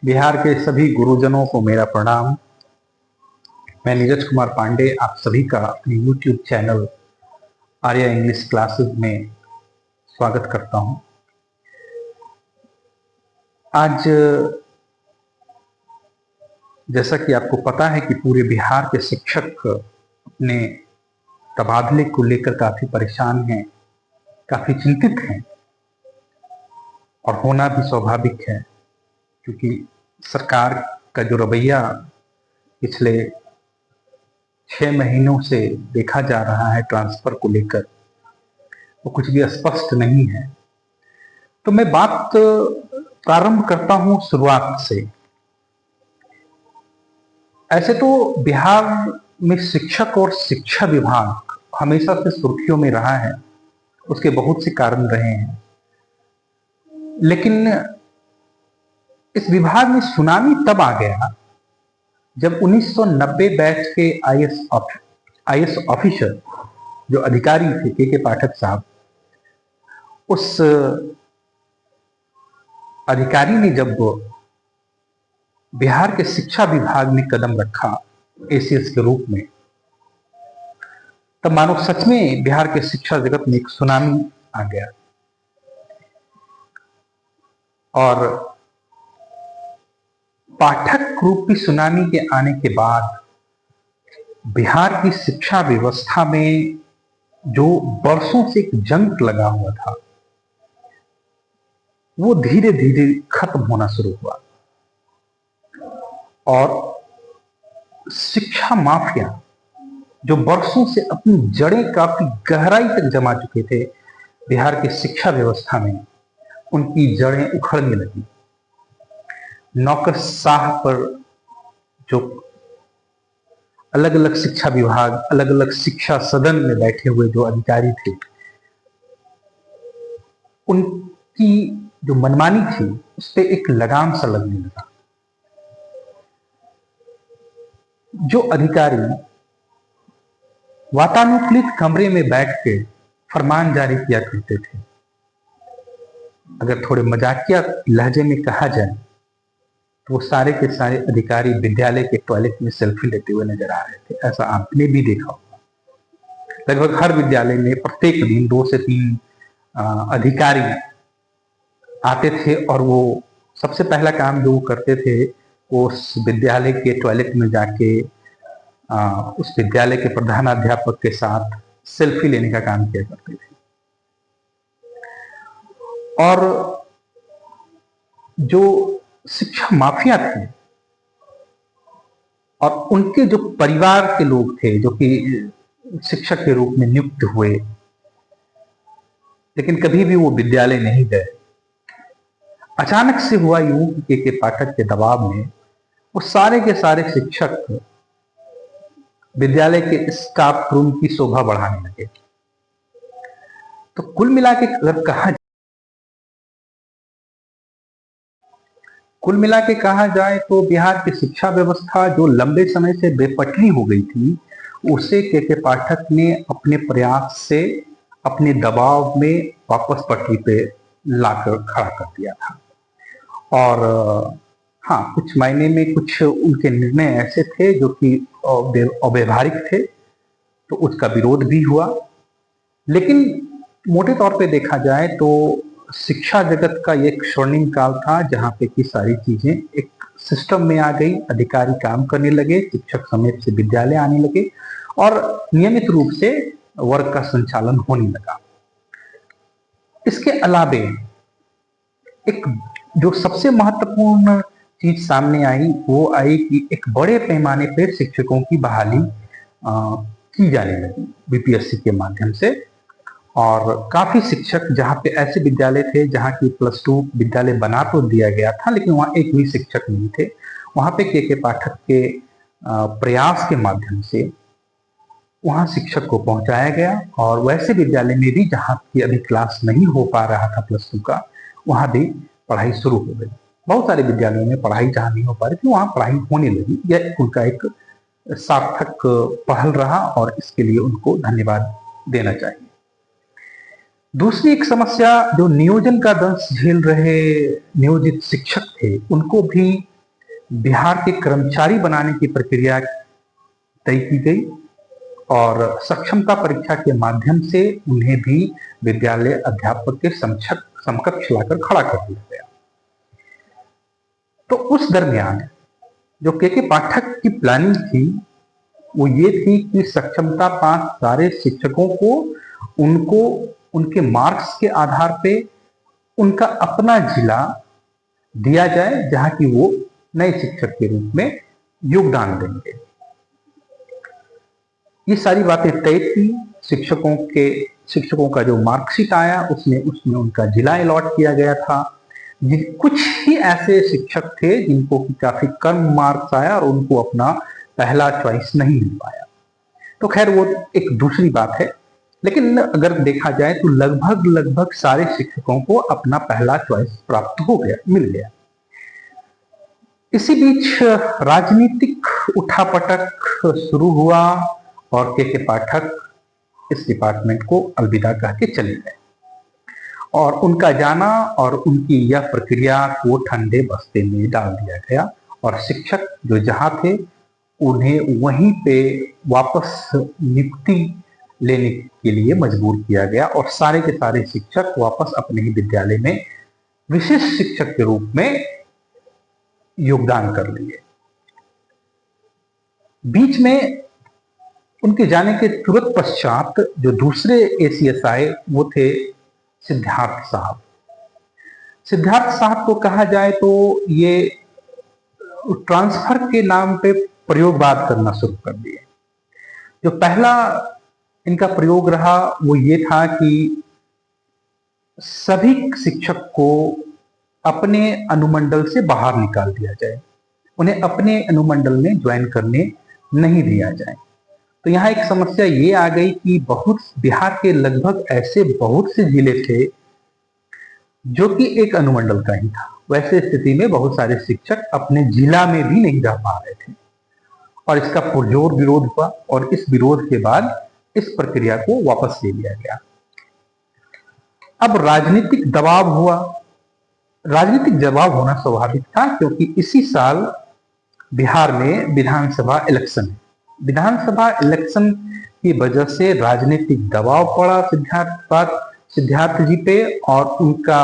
बिहार के सभी गुरुजनों को मेरा प्रणाम। मैं नीरज कुमार पांडे आप सभी का अपने YouTube channel Arya English classes में स्वागत करता हूं। आज जैसा कि आपको पता है कि पूरे बिहार के शिक्षक अपने तबादले को लेकर काफी परेशान हैं, काफी चिंतित हैं और होना भी स्वाभाविक है, क्योंकि सरकार का जो रवैया पिछले 6 महीनों से देखा जा रहा है ट्रांसफर को लेकर, वो कुछ भी स्पष्ट नहीं है। तो मैं बात प्रारंभ करता हूं शुरुआत से। ऐसे तो बिहार में शिक्षक और शिक्षा विभाग हमेशा से सुर्खियों में रहा है, उसके बहुत से कारण रहे हैं, लेकिन इस विभाग में सुनामी तब आ गया जब 1990 बैच के आईएएस ऑफिसर जो अधिकारी थे के पाठक साहब, उस अधिकारी ने जब बिहार के शिक्षा विभाग में कदम रखा एसीएस के रूप में, तब मानो सच में बिहार के शिक्षा जगत में एक सुनामी आ गया। और पाठक रूपी सुनामी के आने के बाद बिहार की शिक्षा व्यवस्था में जो वर्षों से एक जंग लगा हुआ था, वो धीरे धीरे खत्म होना शुरू हुआ और शिक्षा माफिया जो वर्षों से अपनी जड़ें काफी गहराई तक जमा चुके थे बिहार की शिक्षा व्यवस्था में, उनकी जड़ें उखड़ने लगी। नौकरशाह पर जो अलग अलग शिक्षा विभाग, अलग अलग शिक्षा सदन में बैठे हुए जो अधिकारी थे, उनकी जो मनमानी थी उस पर एक लगाम सा लगने लगा। जो अधिकारी वातानुकूलित कमरे में बैठ के फरमान जारी किया करते थे, अगर थोड़े मजाकिया लहजे में कहा जाए तो वो सारे के सारे अधिकारी विद्यालय के टॉयलेट में सेल्फी लेते हुए नजर आ रहे थे। ऐसा आपने भी देखा होगा। लगभग हर विद्यालय में प्रत्येक दिन 2 से 3 अधिकारी आते थे और वो सबसे पहला काम जो वो करते थे, वो उस विद्यालय के टॉयलेट में जाके उस विद्यालय के प्रधानाध्यापक के साथ सेल्फी लेने का काम किया करते थे। और जो शिक्षा माफिया थे और उनके जो परिवार के लोग थे जो कि शिक्षक के रूप में नियुक्त हुए, लेकिन कभी भी वो विद्यालय नहीं गए, अचानक से हुआ यूं के पाठक के दबाव में वो सारे के सारे शिक्षक विद्यालय के स्टाफ रूम की शोभा बढ़ाने लगे। तो कुल मिला के कहा जाए तो बिहार की शिक्षा व्यवस्था जो लंबे समय से बेपटरी हो गई थी, उसे के पाठक ने अपने प्रयास से अपने दबाव में वापस पटरी पे लाकर खड़ा कर दिया था। और हाँ, कुछ मायने में कुछ उनके निर्णय ऐसे थे जो कि अव्यवहारिक थे, तो उसका विरोध भी हुआ। लेकिन मोटे तौर पे देखा जाए तो शिक्षा जगत का एक स्वर्णिम काल था जहां पे की सारी चीजें एक सिस्टम में आ गई, अधिकारी काम करने लगे, शिक्षक समय से विद्यालय आने लगे और नियमित रूप से वर्ग का संचालन होने लगा। इसके अलावे एक जो सबसे महत्वपूर्ण चीज सामने आई वो आई कि एक बड़े पैमाने पर शिक्षकों की बहाली की जाने लगी बीपीएससी के माध्यम से। और काफी शिक्षक, जहाँ पे ऐसे विद्यालय थे जहाँ की +2 विद्यालय बना तो दिया गया था लेकिन वहाँ एक भी शिक्षक नहीं थे, वहाँ पे के पाठक के प्रयास के माध्यम से वहाँ शिक्षक को पहुंचाया गया। और वैसे विद्यालय में भी जहाँ की अभी क्लास नहीं हो पा रहा था +2 का, वहाँ भी पढ़ाई शुरू हो गई। बहुत सारे विद्यालयों में पढ़ाई जहाँ नहीं हो पा रही थी वहाँ पढ़ाई होने लगी। यह उनका एक सार्थक पहल रहा और इसके लिए उनको धन्यवाद देना चाहिए। दूसरी एक समस्या जो नियोजन का दंश झेल रहे नियोजित शिक्षक थे, उनको भी बिहार के कर्मचारी बनाने की प्रक्रिया तय की गई और सक्षमता परीक्षा के माध्यम से उन्हें भी विद्यालय अध्यापक के समकक्ष लाकर खड़ा कर दिया गया। तो उस दरमियान जो के पाठक की प्लानिंग थी वो ये थी कि सक्षमता पास सारे शिक्षकों को उनको उनके मार्क्स के आधार पे उनका अपना जिला दिया जाए जहां की वो नए शिक्षक के रूप में योगदान देंगे। ये सारी बातें तय थी। शिक्षकों का जो मार्कशीट आया उसमें उनका जिला अलॉट किया गया था। कुछ ही ऐसे शिक्षक थे जिनको काफी कम मार्क्स आया और उनको अपना पहला चॉइस नहीं मिल पाया। तो खैर वो एक दूसरी बात है, लेकिन अगर देखा जाए तो लगभग सारे शिक्षकों को अपना पहला चॉइस प्राप्त मिल गया। इसी बीच राजनीतिक उठापटक शुरू हुआ और के पाठक इस डिपार्टमेंट को अलविदा कह के चले गए और उनका जाना और उनकी यह प्रक्रिया को ठंडे बस्ते में डाल दिया गया और शिक्षक जो जहां थे उन्हें वहीं पे वापस नियुक्ति लेने के लिए मजबूर किया गया और सारे के सारे शिक्षक वापस अपने ही विद्यालय में विशिष्ट शिक्षक के रूप में योगदान कर लिए। बीच में उनके जाने के तुरंत पश्चात जो दूसरे एसीएस आए वो थे सिद्धार्थ साहब। सिद्धार्थ साहब को कहा जाए तो ये ट्रांसफर के नाम पे प्रयोगवाद करना शुरू कर दिए। जो पहला इनका प्रयोग रहा वो ये था कि सभी शिक्षक को अपने अनुमंडल से बाहर निकाल दिया जाए, उन्हें अपने अनुमंडल में ज्वाइन करने नहीं दिया जाए। तो यहाँ एक समस्या ये आ गई कि बिहार के लगभग ऐसे बहुत से जिले थे जो कि एक अनुमंडल का ही था। वैसे स्थिति में बहुत सारे शिक्षक अपने जिला में भी नहीं रह पा रहे थे और इसका पुरजोर विरोध हुआ और इस विरोध के बाद इस प्रक्रिया को वापस ले लिया गया। अब राजनीतिक दबाव हुआ। राजनीतिक दबाव होना स्वाभाविक था क्योंकि इसी साल बिहार में विधानसभा इलेक्शन है। विधानसभा इलेक्शन की वजह से राजनीतिक दबाव पड़ा सिद्धार्थ जी पे और उनका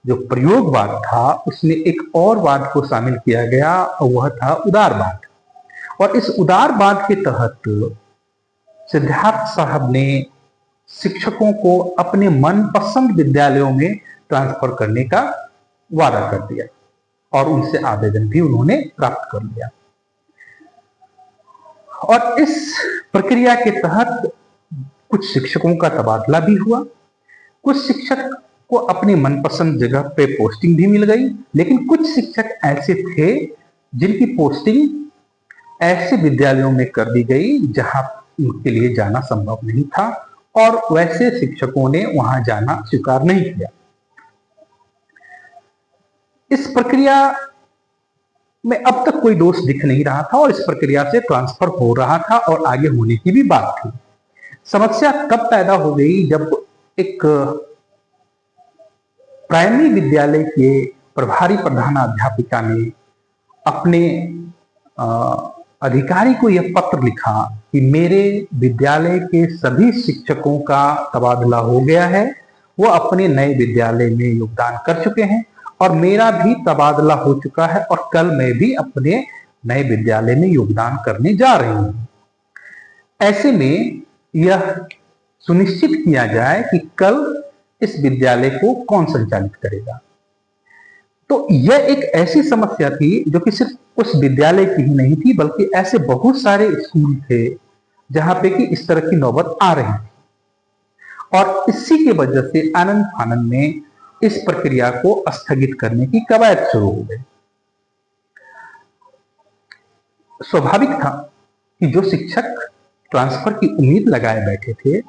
जो प्रयोगवाद था उसमें एक और वाद को शामिल किया गया और वह था उदारवाद। और इस उदारवाद के तहत सिद्धार्थ साहब ने शिक्षकों को अपने मनपसंद विद्यालयों में ट्रांसफर करने का वादा कर दिया और उनसे आवेदन भी उन्होंने प्राप्त कर लिया। और इस प्रक्रिया के तहत कुछ शिक्षकों का तबादला भी हुआ। कुछ शिक्षक को अपनी मनपसंद जगह पे पोस्टिंग भी मिल गई, लेकिन कुछ शिक्षक ऐसे थे जिनकी पोस्टिंग ऐसे विद्यालयों में कर दी गई जहां उनके लिए जाना संभव नहीं था और वैसे शिक्षकों ने वहां जाना स्वीकार नहीं किया। इस प्रक्रिया में अब तक कोई दोष दिख नहीं रहा था और इस प्रक्रिया से ट्रांसफर हो रहा था और आगे होने की भी बात थी। समस्या तब पैदा हो गई जब एक प्राइमरी विद्यालय के प्रभारी प्रधानाध्यापिका ने अपने अधिकारी को यह पत्र लिखा कि मेरे विद्यालय के सभी शिक्षकों का तबादला हो गया है, वो अपने नए विद्यालय में योगदान कर चुके हैं और मेरा भी तबादला हो चुका है और कल मैं भी अपने नए विद्यालय में योगदान करने जा रही हूं। ऐसे में यह सुनिश्चित किया जाए कि कल इस विद्यालय को कौन संचालित करेगा। तो यह एक ऐसी समस्या थी जो कि सिर्फ उस विद्यालय की ही नहीं थी बल्कि ऐसे बहुत सारे स्कूल थे जहां पे कि इस तरह की नौबत आ रही थी और इसी की वजह से आनंद फानंद में इस प्रक्रिया को स्थगित करने की कवायद शुरू हो गई। स्वाभाविक था कि जो शिक्षक ट्रांसफर की उम्मीद लगाए बैठे थे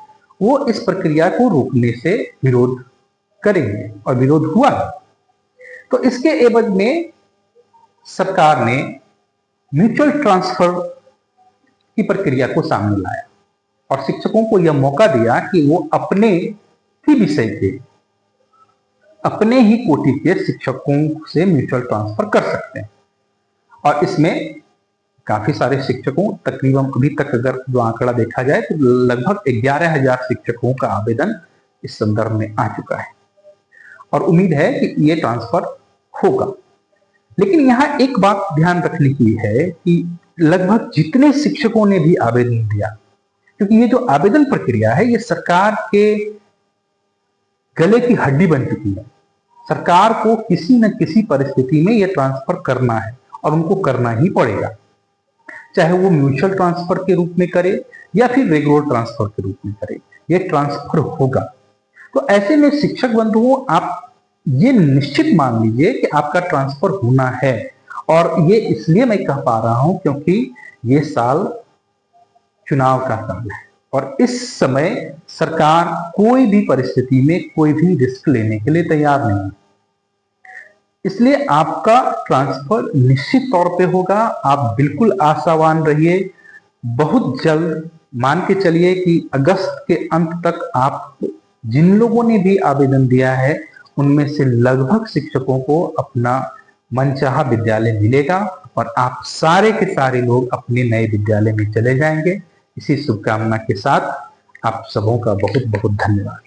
वो इस प्रक्रिया को रोकने से विरोध करेंगे और विरोध हुआ। तो इसके एवज में सरकार ने म्यूचुअल ट्रांसफर की प्रक्रिया को सामने लाया और शिक्षकों को यह मौका दिया कि वो अपने ही विषय के अपने ही कोटि के शिक्षकों से म्यूचुअल ट्रांसफर कर सकते हैं। और इसमें काफी सारे शिक्षकों, तकरीबन अभी तक अगर जो आंकड़ा देखा जाए तो लगभग 11,000 शिक्षकों का आवेदन इस संदर्भ में आ चुका है और उम्मीद है कि ये ट्रांसफर होगा। लेकिन यहाँ एक बात ध्यान रखने की है कि लगभग जितने शिक्षकों ने भी आवेदन दिया, क्योंकि ये जो आवेदन प्रक्रिया है ये सरकार के गले की हड्डी बन चुकी है। सरकार को किसी न किसी परिस्थिति में यह ट्रांसफर करना है और उनको करना ही पड़ेगा, चाहे वो म्यूचुअल ट्रांसफर के रूप में करे या फिर रेगुलर ट्रांसफर के रूप में करे, यह ट्रांसफर होगा। तो ऐसे में शिक्षक बंधुओं, आप ये निश्चित मान लीजिए कि आपका ट्रांसफर होना है। और ये इसलिए मैं कह पा रहा हूं क्योंकि ये साल चुनाव का साल है और इस समय सरकार कोई भी परिस्थिति में कोई भी रिस्क लेने के लिए तैयार नहीं है। इसलिए आपका ट्रांसफर निश्चित तौर पे होगा। आप बिल्कुल आशावान रहिए। बहुत जल्द मान के चलिए कि अगस्त के अंत तक आप जिन लोगों ने भी आवेदन दिया है उनमें से लगभग शिक्षकों को अपना मनचाहा विद्यालय मिलेगा और आप सारे के सारे लोग अपने नए विद्यालय में चले जाएंगे। इसी शुभकामना के साथ आप सबों का बहुत बहुत धन्यवाद।